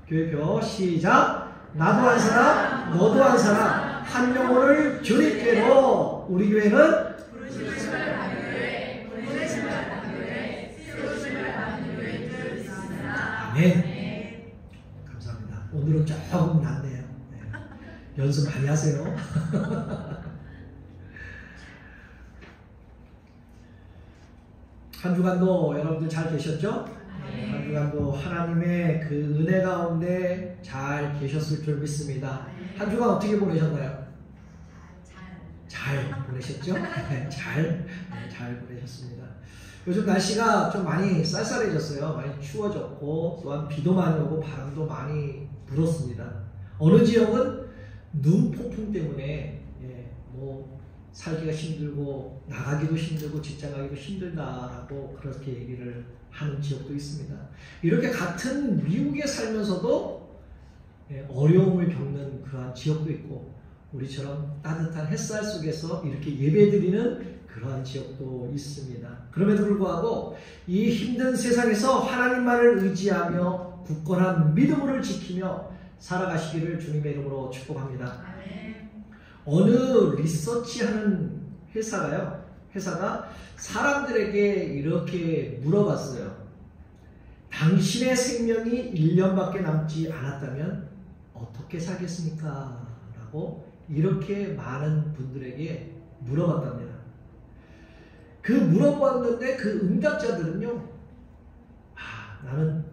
교회표 시작. 나도 한 사람, 너도 한 사람, 한 영혼을 주님께로. 우리 교회는 아멘. 감사합니다. 오늘은 조금 낫네요. 네. 연습 많이 하세요. 한 주간도 여러분들 잘 계셨죠? 한 주간도 하나님의 그 은혜 가운데 잘 계셨을 줄 믿습니다. 한 주간 어떻게 보내셨나요? 잘 보내셨죠? 잘 보내셨습니다. 요즘 날씨가 좀 많이 쌀쌀해졌어요. 많이 추워졌고 또한 비도 많이 오고 바람도 많이 불었습니다. 어느 지역은 눈 폭풍 때문에 살기가 힘들고 나가기도 힘들고 직장 가기도 힘들다라고 그렇게 얘기를 하는 지역도 있습니다. 이렇게 같은 미국에 살면서도 어려움을 겪는 그러한 지역도 있고 우리처럼 따뜻한 햇살 속에서 이렇게 예배드리는 그러한 지역도 있습니다. 그럼에도 불구하고 이 힘든 세상에서 하나님만을 의지하며 굳건한 믿음을 지키며 살아가시기를 주님의 이름으로 축복합니다. 어느 리서치하는 회사가 사람들에게 이렇게 물어봤어요. 당신의 생명이 1년밖에 남지 않았다면 어떻게 살겠습니까? 라고 이렇게 많은 분들에게 물어봤답니다. 그 물어봤는데 그 응답자들은요, 나는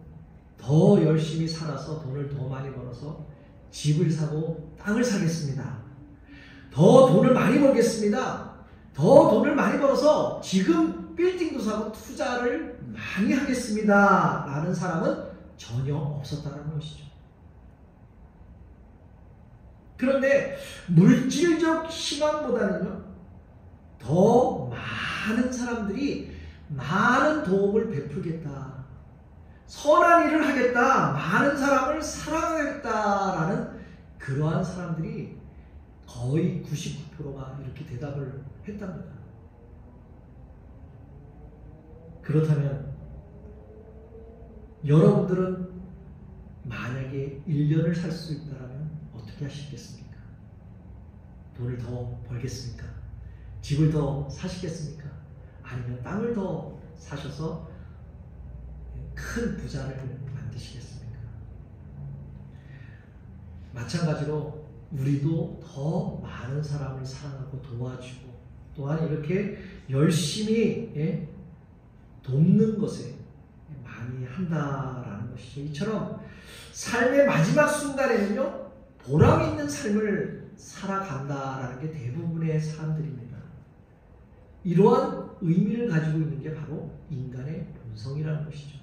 더 열심히 살아서 돈을 더 많이 벌어서 집을 사고 땅을 사겠습니다. 더 돈을 많이 벌겠습니다. 더 돈을 많이 벌어서 지금 빌딩도 사고 투자를 많이 하겠습니다. 라는 사람은 전혀 없었다는 것이죠. 그런데 물질적 희망보다는요, 더 많은 사람들이 많은 도움을 베풀겠다, 선한 일을 하겠다, 많은 사람을 사랑하겠다라는 그러한 사람들이 거의 99%가 이렇게 대답을 했답니다. 그렇다면 여러분들은 만약에 1년을 살 수 있다면 어떻게 하시겠습니까? 돈을 더 벌겠습니까? 집을 더 사시겠습니까? 아니면 땅을 더 사셔서 큰 부자를 만드시겠습니까? 마찬가지로 우리도 더 많은 사람을 사랑하고 도와주고 또한 이렇게 열심히 돕는 것에 많이 한다라는 것이죠. 이처럼 삶의 마지막 순간에는요, 보람 있는 삶을 살아간다라는 게 대부분의 사람들입니다. 이러한 의미를 가지고 있는 게 바로 인간의 본성이라는 것이죠.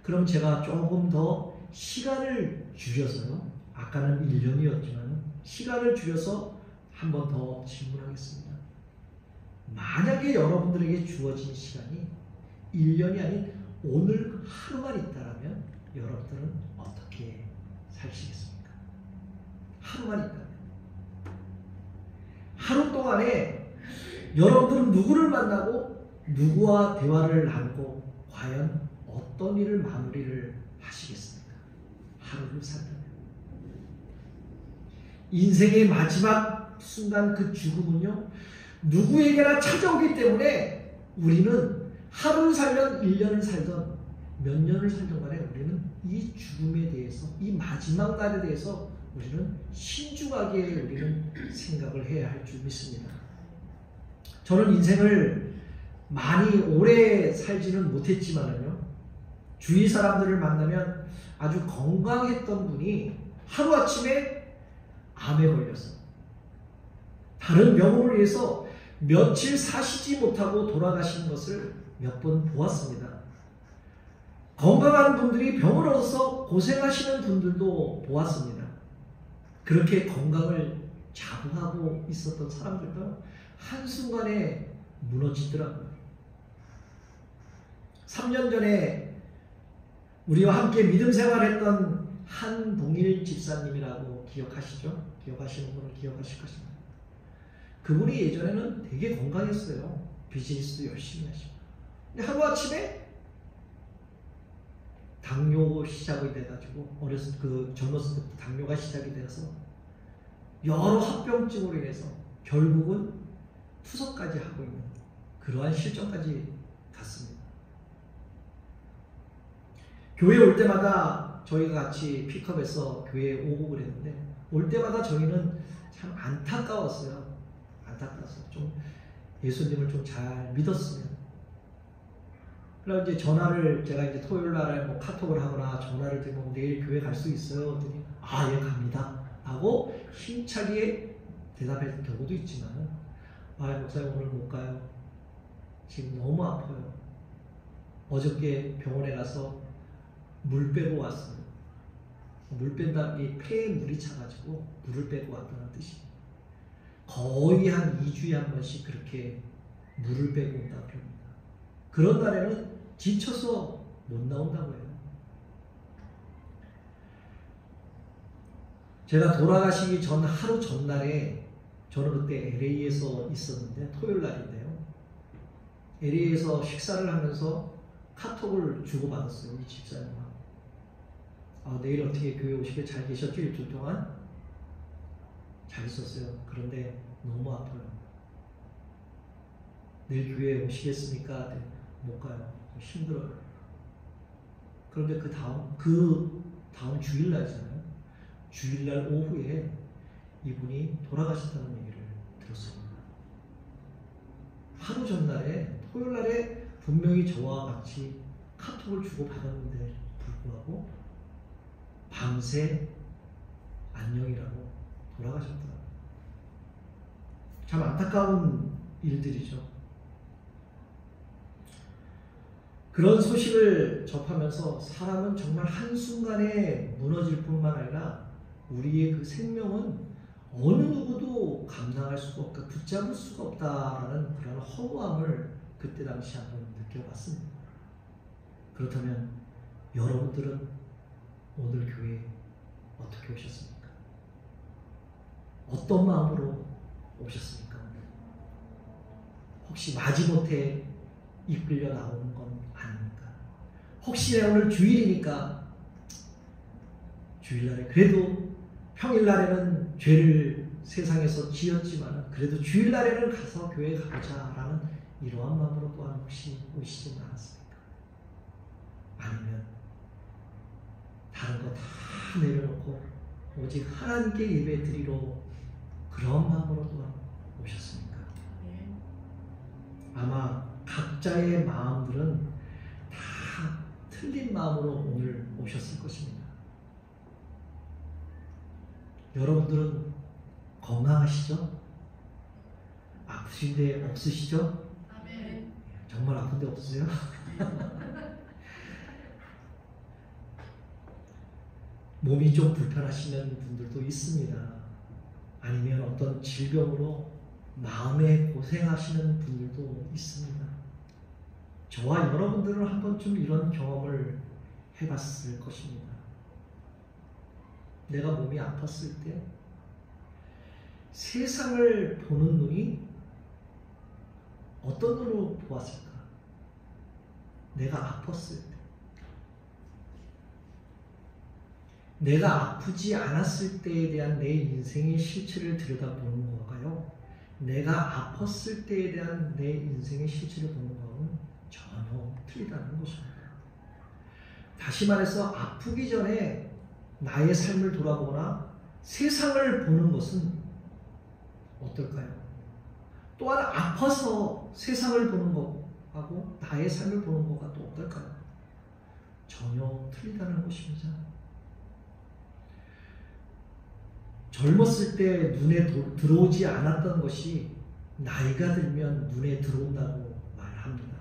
그럼 제가 조금 더 시간을 줄여서요, 아까는 1년이었지만 시간을 줄여서 한 번 더 질문하겠습니다. 만약에 여러분들에게 주어진 시간이 1년이 아닌 오늘 하루만 있다면 여러분들은 어떻게 사시겠습니까? 하루만 있다면. 하루 동안에 여러분들은 누구를 만나고 누구와 대화를 나누고 과연 어떤 일을 마무리를 하시겠습니까? 하루를 산다면. 인생의 마지막 순간 그 죽음은요, 누구에게나 찾아오기 때문에 우리는 하루를 살면 1년을 살던 몇 년을 살던 간에 우리는 이 죽음에 대해서, 이 마지막 날에 대해서 우리는 신중하게 우리는 생각을 해야 할 줄 믿습니다. 저는 인생을 많이 오래 살지는 못했지만요, 주위 사람들을 만나면 아주 건강했던 분이 하루아침에 암에 걸려서 다른 병으로 인해서 며칠 사시지 못하고 돌아가시는 것을 몇 번 보았습니다. 건강한 분들이 병을 얻어서 고생하시는 분들도 보았습니다. 그렇게 건강을 자부하고 있었던 사람들도 한순간에 무너지더라고요. 3년 전에 우리와 함께 믿음 생활했던 한동일 집사님이라고 기억하시죠? 기억하시는 분은 기억하실 것입니다. 그분이 예전에는 되게 건강했어요. 비즈니스도 열심히 하시고. 근데 하루아침에 당뇨 시작이 돼가지고 젊었을 때부터 당뇨가 시작이 되어서 여러 합병증으로 인해서 결국은 투석까지 하고 있는 그러한 실정까지 갔습니다. 교회 올 때마다 저희가 같이 픽업해서 교회에 오고 그랬는데 올 때마다 저희는 참 안타까웠어요. 안타까워서 좀 예수님을 좀 잘 믿었으면. 그럼 이제 제가 이제 토요일 날에 뭐 카톡을 하거나 전화를 드리면 내일 교회 갈 수 있어요? 그랬더니 예 갑니다 하고 힘차게 대답할 경우도 있지만 목사님 오늘 못 가요. 지금 너무 아파요. 어저께 병원에 가서 물 빼고 왔어요. 물 뺀다, 이 폐에 물이 차가지고 물을 빼고 왔다는 뜻이. 거의 한 2주에 한 번씩 그렇게 물을 빼고 온다고 합니다. 그런 날에는 지쳐서 못 나온다고 해요. 제가 돌아가시기 전 하루 전날에 저는 그때 LA에서 있었는데 토요일 날인데요. LA에서 식사를 하면서 카톡을 주고받았어요. 우리 집사님과. 내일 어떻게 교회 오시게 잘 계셨죠? 일주일 동안? 잘 있었어요. 그런데 너무 아파요. 내일 교회에 오시겠습니까? 네, 못 가요. 힘들어요. 그런데 그 다음 주일날이잖아요. 주일날 오후에 이분이 돌아가셨다는 얘기를 들었습니다. 하루 전날에 토요일날에 분명히 저와 같이 카톡을 주고받았는데 불구하고 밤새 안녕이라고 돌아가셨더라고요. 참 안타까운 일들이죠. 그런 소식을 접하면서 사람은 정말 한순간에 무너질 뿐만 아니라 우리의 그 생명은 어느 누구도 감당할 수가 없다, 붙잡을 수가 없다라는 그런 허무함을 그때 당시 한번 느껴봤습니다. 그렇다면 여러분들은 오늘 교회에 어떻게 오셨습니까? 어떤 마음으로 오셨습니까? 혹시 마지못해 이끌려 나오는 건 아닙니까? 혹시 오늘 주일이니까 주일날에 그래도 평일날에는 죄를 세상에서 지었지만 그래도 주일날에는 가서 교회에 가보자라는 이러한 마음으로 또한 혹시 오시지는 않았습니까? 아니면 다른 거 다 내려놓고 오직 하나님께 예배 드리러 그런 마음으로 또한 오셨습니까? 아마 각자의 마음들은 다 틀린 마음으로 오늘 오셨을 것입니다. 여러분들은 건강하시죠? 아프신 데 없으시죠? 아멘. 정말 아픈 데 없으세요? 몸이 좀 불편하시는 분들도 있습니다. 아니면 어떤 질병으로 마음에 고생하시는 분들도 있습니다. 저와 여러분들은 한 번쯤 이런 경험을 해봤을 것입니다. 내가 몸이 아팠을 때 세상을 보는 눈이 어떤 눈으로 보았을까? 내가 아팠을 때 내가 아프지 않았을 때에 대한 내 인생의 실체를 들여다보는 거가요, 내가 아팠을 때에 대한 내 인생의 실체를 보는 거는 전혀 틀리다는 것입니다. 다시 말해서 아프기 전에 나의 삶을 돌아보거나 세상을 보는 것은 어떨까요? 또한 아파서 세상을 보는 것하고 나의 삶을 보는 것과 또 어떨까요? 전혀 틀리다는 것입니다. 젊었을 때 눈에 들어오지 않았던 것이 나이가 들면 눈에 들어온다고 말합니다.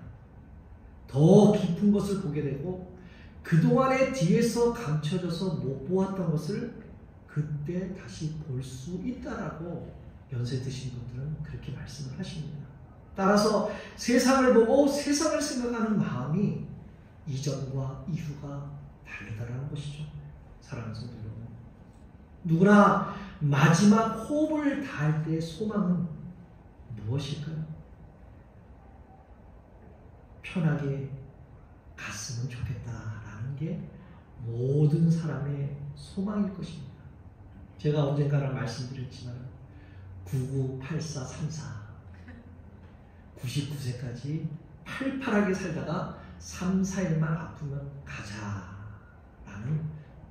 더 깊은 것을 보게 되고 그동안에 뒤에서 감춰져서 못 보았던 것을 그때 다시 볼 수 있다라고 연세 드신 분들은 그렇게 말씀을 하십니다. 따라서 세상을 보고 세상을 생각하는 마음이 이전과 이후가 다르다라는 것이죠. 사랑하는 성도 여러분, 누구나 마지막 호흡을 다할 때의 소망은 무엇일까요? 편하게 갔으면 좋겠다라는 게 모든 사람의 소망일 것입니다. 제가 언젠가는 말씀드렸지만 998434 99세까지 팔팔하게 살다가 3, 4일만 아프면 가자라는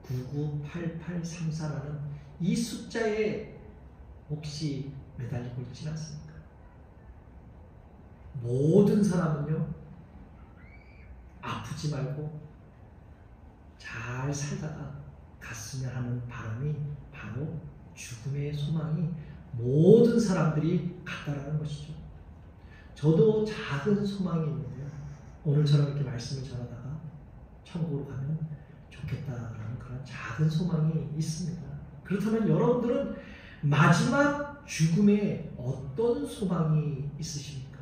998834라는 이 숫자에 혹시 매달리고 있지는 않습니까? 모든 사람은요, 아프지 말고 잘 살다가 갔으면 하는 바람이 바로 죽음의 소망이 모든 사람들이 같다라는 것이죠. 저도 작은 소망이 있는데요, 오늘처럼 이렇게 말씀을 전하다가 천국으로 가면 좋겠다라는 그런 작은 소망이 있습니다. 그렇다면 여러분들은 마지막 죽음에 어떤 소망이 있으십니까?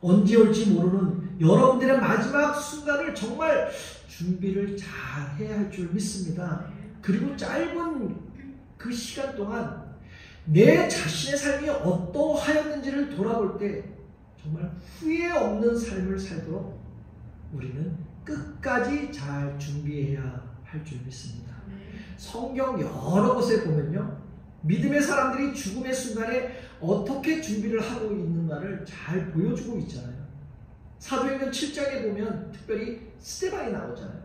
언제 올지 모르는 여러분들의 마지막 순간을 정말 준비를 잘 해야 할 줄 믿습니다. 그리고 짧은 그 시간 동안 내 자신의 삶이 어떠하였는지를 돌아볼 때 정말 후회 없는 삶을 살도록 우리는 끝까지 잘 준비해야 할 줄 믿습니다. 성경 여러 곳에 보면요, 믿음의 사람들이 죽음의 순간에 어떻게 준비를 하고 있는가를 잘 보여주고 있잖아요. 사도행전 7장에 보면 특별히 스데반이 나오잖아요.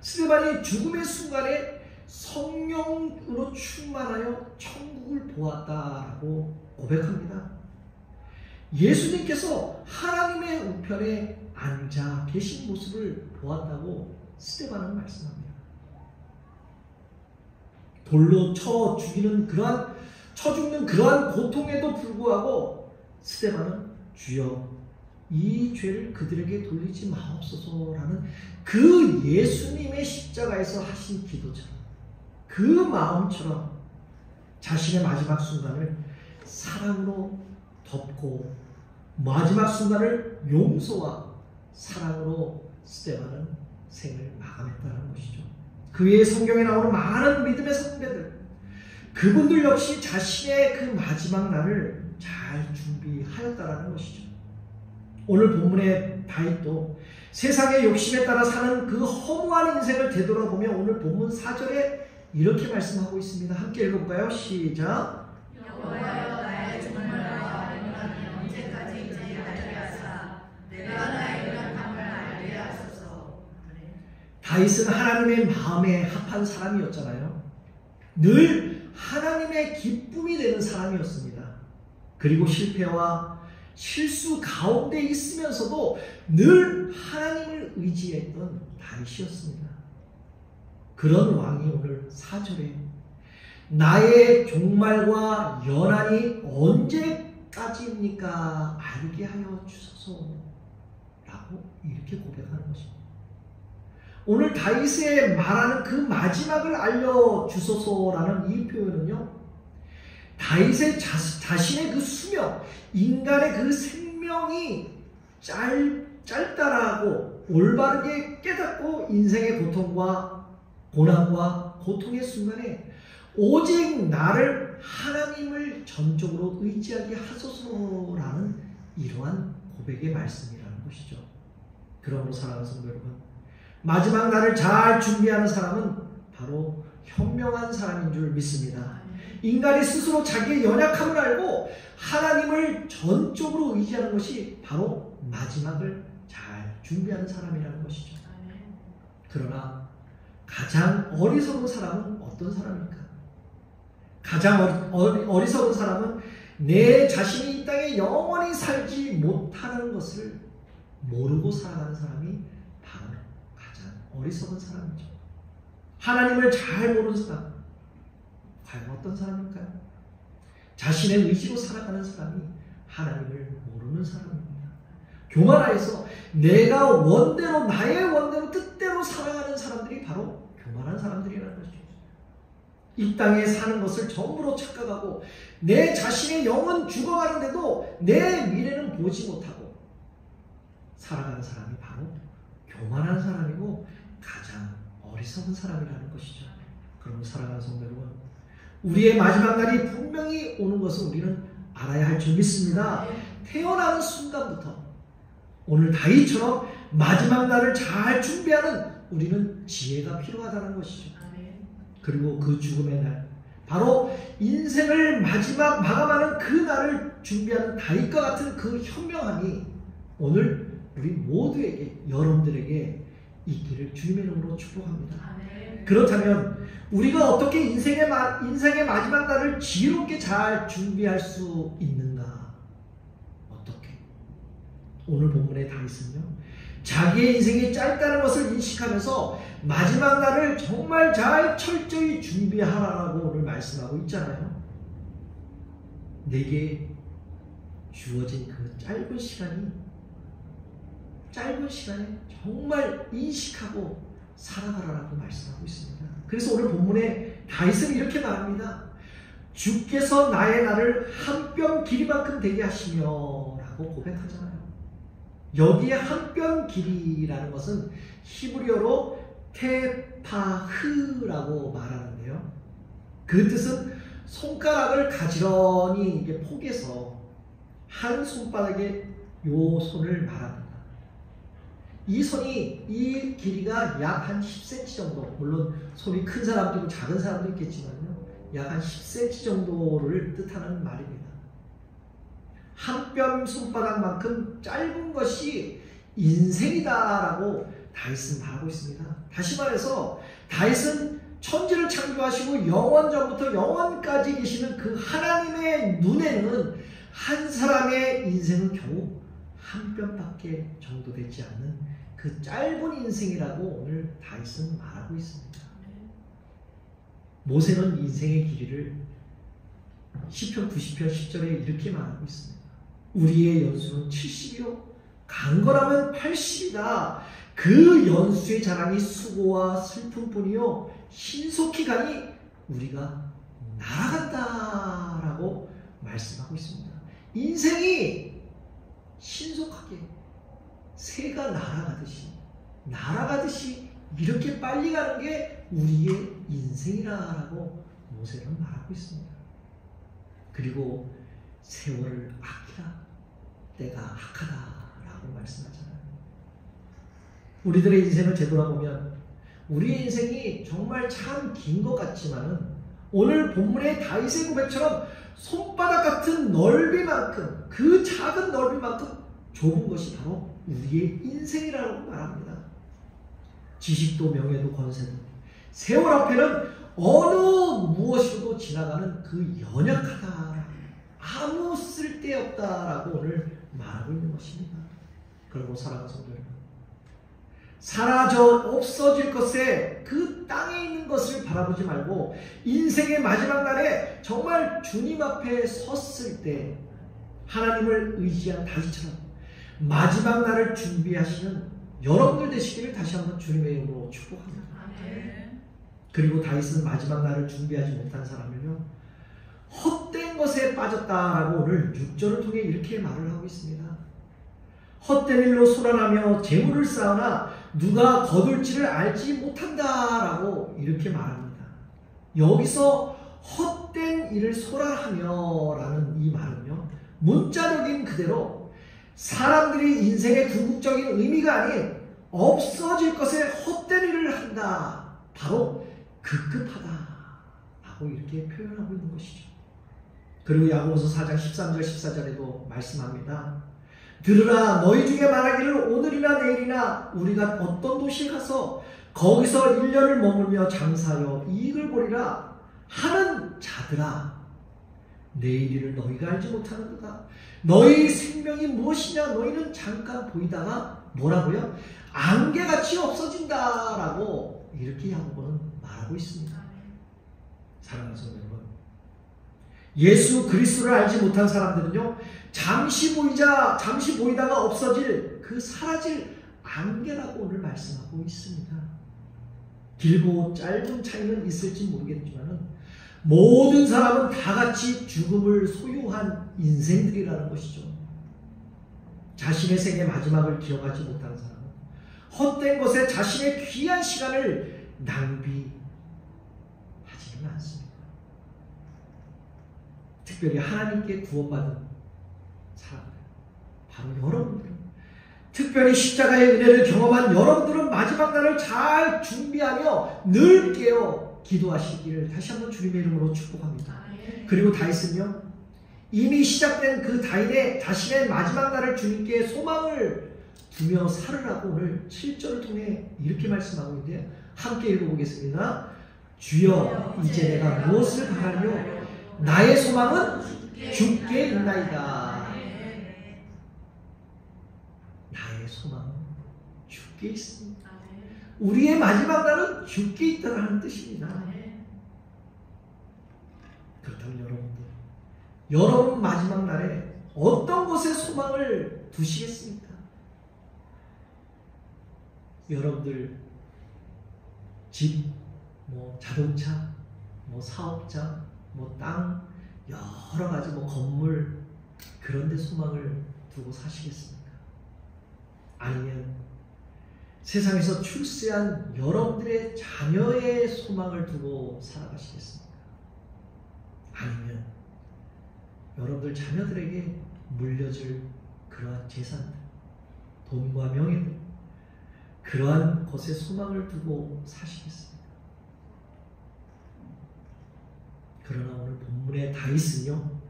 스데반이 죽음의 순간에 성령으로 충만하여 천국을 보았다라고 고백합니다. 예수님께서 하나님의 우편에 앉아 계신 모습을 보았다고 스데반은 말씀합니다. 돌로 쳐 죽는 그러한 고통에도 불구하고 스데반은 주여 이 죄를 그들에게 돌리지 마옵소서라는 그 예수님의 십자가에서 하신 기도처럼, 그 마음처럼 자신의 마지막 순간을 사랑으로 덮고 마지막 순간을 용서와 사랑으로 스데반은 생을 마감했다는 것이죠. 그 외에 성경에 나오는 많은 믿음의 선배들, 그분들 역시 자신의 그 마지막 날을 잘 준비하였다라는 것이죠. 오늘 본문의 다윗도 세상의 욕심에 따라 사는 그 허무한 인생을 되돌아보며 오늘 본문 4절에 이렇게 말씀하고 있습니다. 함께 읽어볼까요? 시작. 여호와여 나의 종말과 영원함이 언제까지 있지 하사 내가 나의 연약함을 알게 하소서. 다윗은 하나님의 마음에 합한 사람이었잖아요. 늘 하나님의 기쁨이 되는 사람이었습니다. 그리고 실패와 실수 가운데 있으면서도 늘 하나님을 의지했던 다윗이었습니다. 그런 왕이 오늘 4절에 나의 종말과 연한이 언제까지입니까? 알게 하여 주소서 라고 이렇게 고백하는 것입니다. 오늘 다윗의 말하는 그 마지막을 알려주소서라는 이 표현은요, 다윗의 자신의 그 수명, 인간의 그 생명이 짧다라고 올바르게 깨닫고 인생의 고통과 고난과 고통의 순간에 오직 나를 하나님을 전적으로 의지하게 하소서라는 이러한 고백의 말씀이라는 것이죠. 그러므로 사랑하는 성도 여러분, 마지막 날을 잘 준비하는 사람은 바로 현명한 사람인 줄 믿습니다. 인간이 스스로 자기의 연약함을 알고 하나님을 전적으로 의지하는 것이 바로 마지막을 잘 준비하는 사람이라는 것이죠. 그러나 가장 어리석은 사람은 어떤 사람입니까? 가장 어리석은 사람은 내 자신이 이 땅에 영원히 살지 못하는 것을 모르고 살아가는 사람이 바로 가장 어리석은 사람이죠. 하나님을 잘 모르는 사람, 과연 어떤 사람일까요? 자신의 의지로 살아가는 사람이 하나님을 모르는 사람입니다. 교만하여서 내가 원대로, 나의 원대로 뜻대로 살아가는 사람들이 바로 교만한 사람들이라는 것이죠. 이 땅에 사는 것을 전부로 착각하고 내 자신의 영은 죽어가는데도 내 미래는 보지 못하고 살아가는 사람이 바로 교만한 사람이고 가장 어리석은 사람이라는 것이죠. 그러면 사랑하는 성도 여러분, 우리의 마지막 날이 분명히 오는 것을 우리는 알아야 할 줄 믿습니다. 태어나는 순간부터 오늘 다윗처럼 마지막 날을 잘 준비하는 우리는 지혜가 필요하다는 것이죠. 그리고 그 죽음의 날, 바로 인생을 마감하는 그 날을 준비하는 다윗과 같은 그 현명함이 오늘 우리 모두에게, 여러분들에게 있기를 주님의 이름으로 축복합니다. 그렇다면 우리가 어떻게 인생의 마지막 날을 지혜롭게 잘 준비할 수 있는가? 어떻게? 오늘 본문의 다윗은요, 자기의 인생이 짧다는 것을 인식하면서 마지막 날을 정말 잘 철저히 준비하라고 오늘 말씀하고 있잖아요. 내게 주어진 그 짧은 시간에 정말 인식하고 살아가라고 말씀하고 있습니다. 그래서 오늘 본문에 다윗은 이렇게 말합니다. 주께서 나의 날을 한 뼘 길이만큼 되게 하시며 라고 고백하잖아요. 여기에 한 뼘 길이라는 것은 히브리어로 테파흐라고 말하는데요. 그 뜻은 손가락을 가지런히 이게 포개서 한 손바닥에 요 손을 말합니다. 이 길이가 약 한 10cm 정도, 물론 손이 큰 사람도 있고 작은 사람도 있겠지만요, 약 한 10cm 정도를 뜻하는 말입니다. 한 뼘 손바닥만큼 짧은 것이 인생이다라고 다윗은 말하고 있습니다. 다시 말해서 다윗은 천지를 창조하시고 영원 전부터 영원까지 계시는 그 하나님의 눈에는 한 사람의 인생은 겨우 한 뼘밖에 정도 되지 않는 그 짧은 인생이라고 오늘 다윗은 말하고 있습니다. 모세는 인생의 길이를 시편 90편 10절에 이렇게 말하고 있습니다. 우리의 연수는 70이요 강건하면 80이다. 그 연수의 자랑이 수고와 슬픔뿐이요 신속히 가니 우리가 날아간다 라고 말씀하고 있습니다. 인생이 신속하게 새가 날아가듯이 이렇게 빨리 가는 게 우리의 인생이라고 모세는 말하고 있습니다. 그리고 세월을 아끼라, 때가 악하다라고 말씀하잖아요. 우리들의 인생을 되돌아보면 우리의 인생이 정말 참 긴 것 같지만은 오늘 본문의 다윗의 고백처럼 손바닥 같은 넓이만큼, 그 작은 넓이만큼 좁은 것이 바로 우리의 인생이라고 말합니다. 지식도 명예도 권세도 세월 앞에는 어느 무엇이로도 지나가는 그 연약하다, 아무 쓸데없다라고 오늘 말하고 있는 것입니다. 그리고 사랑하는 성도 여러분, 사라져 없어질 것에 그 땅에 있는 것을 바라보지 말고 인생의 마지막 날에 정말 주님 앞에 섰을 때 하나님을 의지한 다윗처럼 마지막 날을 준비하시는 여러분들 되시기를 다시 한번 주님의 이름으로 축복합니다. 그리고 다윗은 마지막 날을 준비하지 못한 사람을요, 헛된 것에 빠졌다라고 오늘 6절을 통해 이렇게 말을 하고 있습니다. 헛된 일로 소란하며 재물을 쌓으나 누가 거둘지를 알지 못한다라고 이렇게 말합니다. 여기서 헛된 일을 소란하며 라는 이 말은요, 문자적인 그대로 사람들이 인생의 궁극적인 의미가 아닌 없어질 것에 헛된 일을 한다, 바로 급급하다 라고 이렇게 표현하고 있는 것이죠. 그리고 야고보서 4장 13절 14절에도 말씀합니다. 들으라, 너희 중에 말하기를 오늘이나 내일이나 우리가 어떤 도시에 가서 거기서 1년을 머물며 장사하여 이익을 보리라 하는 자들아, 내일 일을 너희가 알지 못하는도다. 너희 생명이 무엇이냐, 너희는 잠깐 보이다가 뭐라고요? 안개같이 없어진다라고 이렇게 야고보는 말하고 있습니다. 사랑하는 성도 여러분, 예수 그리스도를 알지 못한 사람들은요, 잠시 보이다가 없어질 그 사라질 안개라고 오늘 말씀하고 있습니다. 길고 짧은 차이는 있을지 모르겠지만 모든 사람은 다 같이 죽음을 소유한 인생들이라는 것이죠. 자신의 생의 마지막을 기억하지 못하는 사람은 헛된 것에 자신의 귀한 시간을 낭비하지는 않습니다. 특별히 하나님께 구원받은 사람들, 바로 여러분들은 특별히 십자가의 은혜를 경험한 여러분들은 마지막 날을 잘 준비하며 늘 깨어 기도하시기를 다시 한번 주님의 이름으로 축복합니다. 그리고 다윗은요, 이미 시작된 그 다윗의 자신의 마지막 날을 주님께 소망을 두며 살으라고 오늘 7절을 통해 이렇게 말씀하고 있는데요. 함께 읽어보겠습니다. 주여 이제 내가 무엇을 바라며 나의 소망은 주께 있나이다. 나의 소망은 주께 있습니다. 우리의 마지막 날은 주께 있다는 뜻입니다. 그렇다면 여러분 마지막 날에 어떤 곳에 소망을 두시겠습니까? 여러분들 집, 자동차, 사업장, 땅, 여러 가지 건물 그런 데 소망을 두고 사시겠습니까? 아니면 세상에서 출세한 여러분들의 자녀의 소망을 두고 살아가시겠습니까? 아니면 여러분들 자녀들에게 물려줄 그러한 재산들, 돈과 명예들, 그러한 것에 소망을 두고 사시겠습니까? 그러나 오늘 본문의 다윗은요,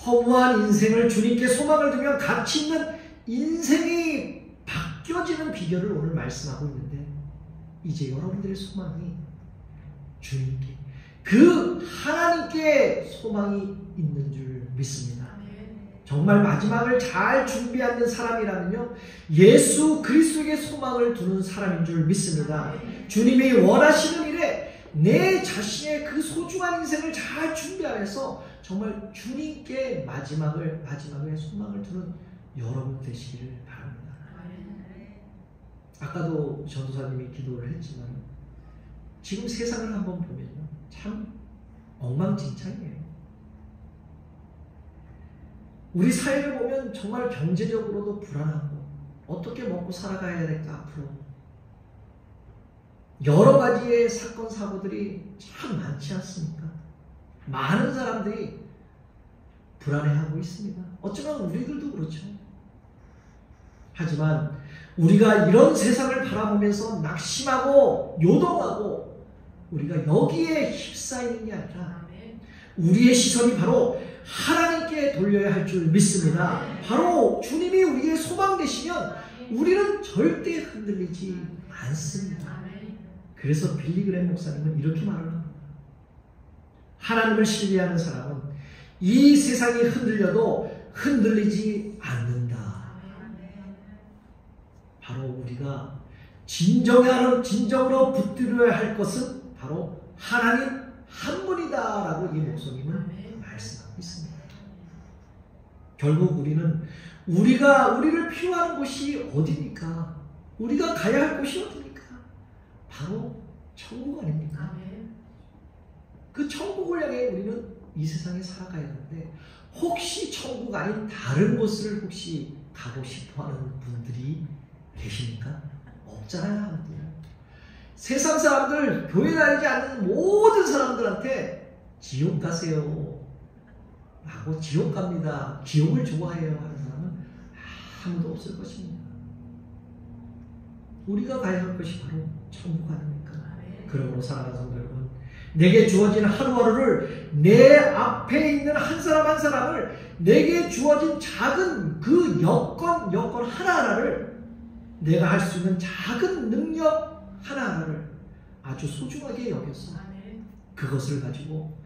허무한 인생을 주님께 소망을 두면 가치 있는 인생이 바뀌어지는 비결을 오늘 말씀하고 있는데, 이제 여러분들의 소망이 주님께, 그 하나님께 소망이 있는 줄 믿습니다. 정말 마지막을 잘 준비하는 사람이라면요, 예수 그리스도에게 소망을 두는 사람인 줄 믿습니다. 주님이 원하시는 일에 내 자신의 그 소중한 인생을 잘 준비하면서 정말 주님께 마지막에 소망을 두는 여러분 되시기를 바랍니다. 아까도 전도사님이 기도를 했지만 지금 세상을 한번 보면요, 참 엉망진창이에요. 우리 사회를 보면 정말 경제적으로도 불안하고 어떻게 먹고 살아가야 될까 앞으로 여러 가지의 사건 사고들이 참 많지 않습니까? 많은 사람들이 불안해하고 있습니다. 어쩌면 우리들도 그렇죠. 하지만 우리가 이런 세상을 바라보면서 낙심하고 요동하고 우리가 여기에 휩싸이는 게 아니라 우리의 시선이 바로 하나님께 돌려야 할 줄 믿습니다. 바로 주님이 우리의 소망 되시면 우리는 절대 흔들리지 않습니다. 그래서 빌리그램 목사님은 이렇게 말을 합니다. 하나님을 신뢰하는 사람은 이 세상이 흔들려도 흔들리지 않는다. 바로 우리가 진정으로 붙들어야 할 것은 바로 하나님 한 분이다 라고 이 목사님은 말씀하고 있습니다. 결국 우리를 필요한 곳이 어디입니까? 우리가 가야 할 곳이 어디입니까? 바로 천국 아닙니까? 그 천국을 향해 우리는 이 세상에 살아가야 하는데, 혹시 천국 아닌 다른 곳을 혹시 가고 싶어하는 분들이 계십니까? 없잖아요. 세상 사람들, 교회 다니지 않는 모든 사람들한테 지옥 가세요 하고 지옥 갑니다, 지옥을 좋아해요 하는 사람은 아무도 없을 것입니다. 우리가 가야 할 것이 바로 천국 아닙니까? 그러므로 사랑하는 성도 여러분, 내게 주어진 하루하루를, 내 앞에 있는 한 사람 한 사람을, 내게 주어진 작은 그 여건 하나하나를, 내가 할 수 있는 작은 능력 하나하나를 아주 소중하게 여겨서 그것을 가지고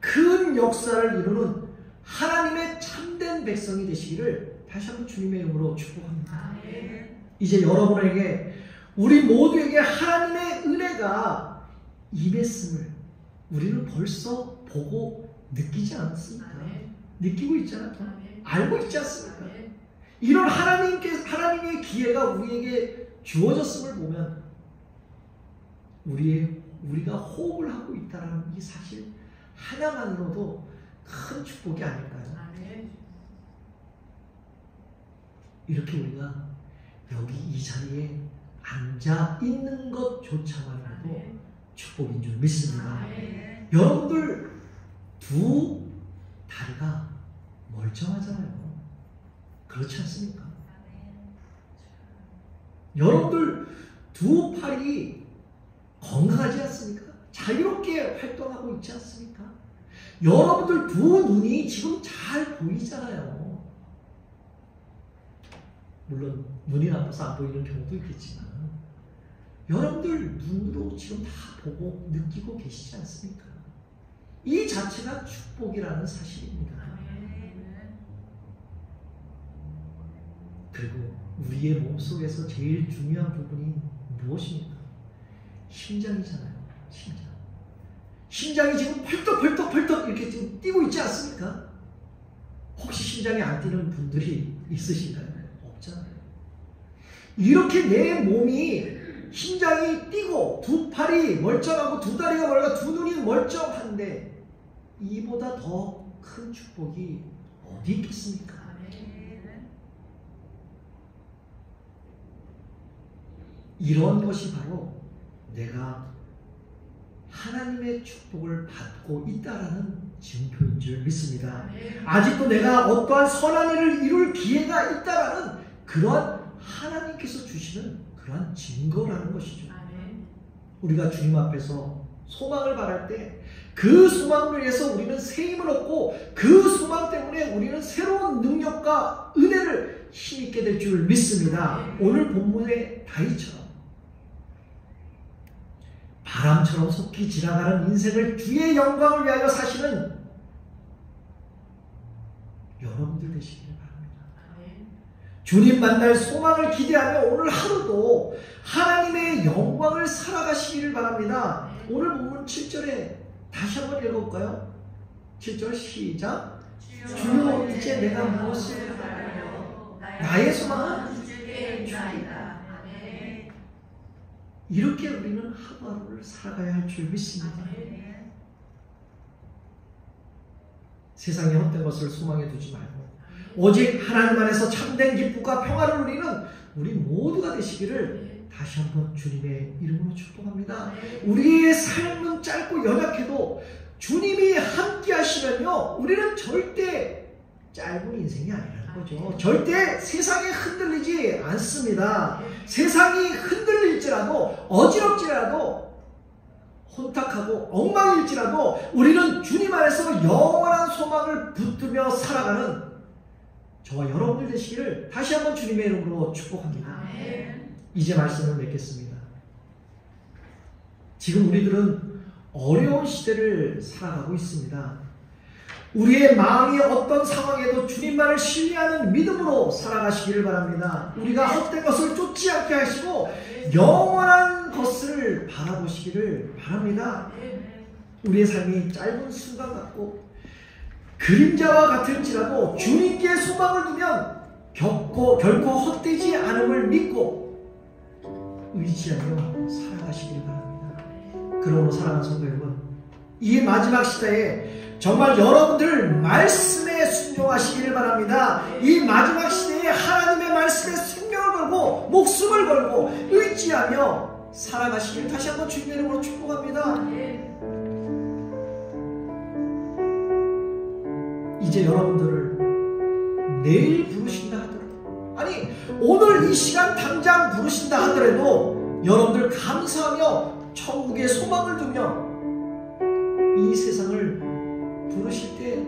큰 역사를 이루는 하나님의 참된 백성이 되시기를 다시 한번 주님의 이름으로 축복합니다. 이제 여러분에게, 우리 모두에게 하나님의 은혜가 임했음을 우리는 벌써 보고 느끼지 않습니까? 느끼고 있잖아요. 알고 있지 않습니까? 이런 하나님의 기회가 우리에게 주어졌음을 보면 우리가 호흡을 하고 있다는 이 사실 하나만으로도 큰 축복이 아닐까요? 이렇게 우리가 여기 이 자리에 앉아 있는 것조차만으로도 축복인 줄 믿습니다. 여러분들 두 다리가 멀쩡하잖아요. 그렇지 않습니까? 여러분들 두 팔이 건강하지 않습니까? 자유롭게 활동하고 있지 않습니까? 여러분들 두 눈이 지금 잘 보이잖아요. 물론 눈이 나빠서 안 보이는 경우도 있겠지만 여러분들 눈으로 지금 다 보고 느끼고 계시지 않습니까? 이 자체가 축복이라는 사실입니다. 그리고 우리의 몸속에서 제일 중요한 부분이 무엇입니까? 심장이잖아요. 심장이 지금 펄떡 이렇게 지금 뛰고 있지 않습니까? 혹시 심장이 안 뛰는 분들이 있으신가요? 없잖아요. 이렇게 내 몸이 심장이 뛰고 두 팔이 멀쩡하고 두 다리가 멀고 두 눈이 멀쩡한데 이보다 더 큰 축복이 어디 있겠습니까? 이런 것이 바로 내가 하나님의 축복을 받고 있다라는 증표인 줄 믿습니다. 아직도 내가 어떠한 선한 일을 이룰 기회가 있다라는 그러한 하나님께서 주시는 그러한 증거라는 것이죠. 우리가 주님 앞에서 소망을 바랄 때 그 소망을 위해서 우리는 새 힘을 얻고 그 소망 때문에 우리는 새로운 능력과 은혜를 힘있게 될 줄 믿습니다. 오늘 본문의 다윗처럼 바람처럼 속히 지나가는 인생을 주의 영광을 위하여 사시는 여러분들 되시길 바랍니다. 주님 만날 소망을 기대하며 오늘 하루도 하나님의 영광을 살아가시기를 바랍니다. 오늘 본문 7절에 다시 한번 읽어볼까요? 7절 시작. 주여 이제 내가 무엇을 바라요? 나의 소망은 주께 있나이다. 이렇게 우리는 하루하루를 살아가야 할 줄 믿습니다. 세상의 헛된 것을 소망해 두지 말고 오직 하나님 안에서 참된 기쁨과 평화를 누리는 우리 모두가 되시기를 다시 한번 주님의 이름으로 축복합니다. 우리의 삶은 짧고 연약해도 주님이 함께 하시면요 우리는 절대 짧은 인생이 아니라는 거죠. 절대 세상에 흔들리지 않습니다. 세상이 흔들릴지라도 어지럽지라도 혼탁하고 엉망일지라도 우리는 주님 안에서 영원한 소망을 붙들며 살아가는 저와 여러분들 되시기를 다시 한번 주님의 이름으로 축복합니다. 이제 말씀을 맺겠습니다. 지금 우리들은 어려운 시대를 살아가고 있습니다. 우리의 마음이 어떤 상황에도 주님만을 신뢰하는 믿음으로 살아가시기를 바랍니다. 우리가 헛된 것을 쫓지 않게 하시고 영원한 것을 바라보시기를 바랍니다. 우리의 삶이 짧은 순간 같고 그림자와 같을지라도 주님께 소망을 두면 결코 헛되지 않음을 믿고 의지하며 살아가시길 바랍니다. 그러므로 사랑하는 성도 여러분, 이 마지막 시대에 정말 여러분들 말씀에 순종하시기를 바랍니다. 이 마지막 시대에 하나님의 말씀에 생명을 걸고 목숨을 걸고 의지하며 살아가시기를 다시 한번 주님의 이름으로 축복합니다. 이제 여러분들을 내일 부르신다 하더라도 아니 오늘 이 시간 당장 부르신다 하더라도 여러분들 감사하며 천국의 소망을 두며 이 세상을 부르실 때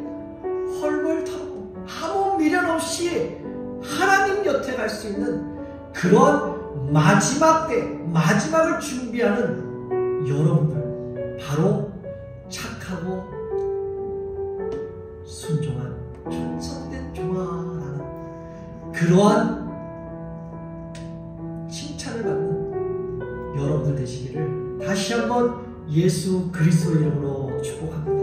헐벌 털고 아무 미련 없이 하나님 곁에 갈 수 있는 그런 마지막 때 마지막을 준비하는 여러분들 바로 착하고 순종한 충성된 종아라는 그러한 칭찬을 받는 여러분들 되시기를 다시 한번 예수 그리스도 이름으로 축복합니다.